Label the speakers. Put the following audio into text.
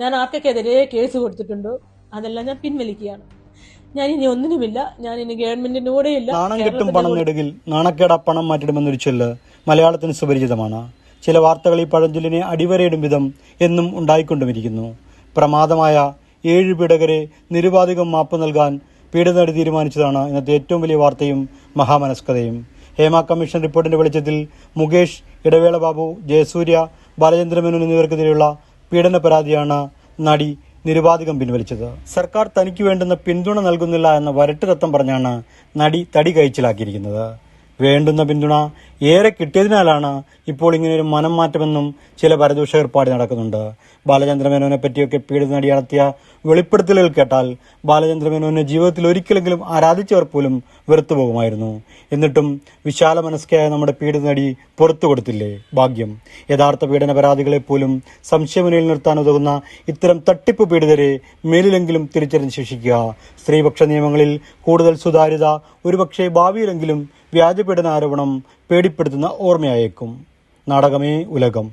Speaker 1: ഞാൻ ആർക്കൊക്കെതിരെ കേസ് കൊടുത്തിട്ടുണ്ടോ അതെല്ലാം ഞാൻ പിൻവലിക്കുകയാണ്. ഞാൻ ഇനി ഒന്നിനുമില്ല. ഞാൻ ഇനി ഗവൺമെന്റിന്റെ കൂടെയില്ല.
Speaker 2: നാണം കെട്ടും പണം നെടുകിൽ നാണക്കേട പണം മാറ്റിടുമെന്നൊരു ചൊല്ല് മലയാളത്തിന് സുപരിചിതമാണ്. ചില വാർത്തകൾ ഈ പഴഞ്ചൊല്ലിനെ അടിവരയിടും വിധം എന്നും ഉണ്ടായിക്കൊണ്ടുമിരിക്കുന്നു. പ്രമാദമായ 7 പീഡകരെ നിരുപാധികം മാപ്പ് നൽകാൻ പീഡനടി തീരുമാനിച്ചതാണ് ഇന്നത്തെ ഏറ്റവും വലിയ വാർത്തയും മഹാമനസ്കതയും. ഹേമ കമ്മീഷൻ റിപ്പോർട്ടിന്റെ വെളിച്ചത്തിൽ മുകേഷ്, ഇടവേള ബാബു, ജയസൂര്യ, ബാലചന്ദ്രമേനോൻ എന്നിവർക്കെതിരെയുള്ള പീഡന പരാതിയാണ് നടി നിരുപാധികം പിൻവലിച്ചത്. സർക്കാർ തനിക്ക് വേണ്ടുന്ന പിന്തുണ നൽകുന്നില്ല എന്ന വരട്ട് തത്വം പറഞ്ഞാണ് നടി തടി കൈച്ചിലാക്കിയിരിക്കുന്നത്. വേണ്ടുന്ന പിന്തുണ ഏറെ കിട്ടിയതിനാലാണ് ഇപ്പോൾ ഇങ്ങനെയൊരു മനം മാറ്റമെന്നും ചില പരദൂഷകർ പാടി നടക്കുന്നുണ്ട്. ബാലചന്ദ്രമേനോനെ പറ്റിയൊക്കെ പീഡിത നടി നടത്തിയ വെളിപ്പെടുത്തലുകൾ കേട്ടാൽ ബാലചന്ദ്രമേനോനെ ജീവിതത്തിൽ ഒരിക്കലെങ്കിലും ആരാധിച്ചവർ പോലും വെറുത്തു പോകുമായിരുന്നു. എന്നിട്ടും വിശാല മനസ്കയായ നമ്മുടെ പീഡിത നടി പുറത്തു കൊടുത്തില്ലേ ഭാഗ്യം. യഥാർത്ഥ പീഡന പരാതികളെ പോലും സംശയമുനയിൽ നിർത്താൻ ഉതകുന്ന ഇത്തരം തട്ടിപ്പ് പീഡിതരെ മേലിലെങ്കിലും തിരിച്ചറിഞ്ഞ് ശിക്ഷിക്കുക. സ്ത്രീപക്ഷ നിയമങ്ങളിൽ കൂടുതൽ സുതാര്യത ഒരുപക്ഷെ ഭാവിയിലെങ്കിലും വ്യാജപീഡന ആരോപണം പേടിപ്പെടുത്തുന്ന ഓർമ്മയായേക്കും. നാടകമേ ഉലകം.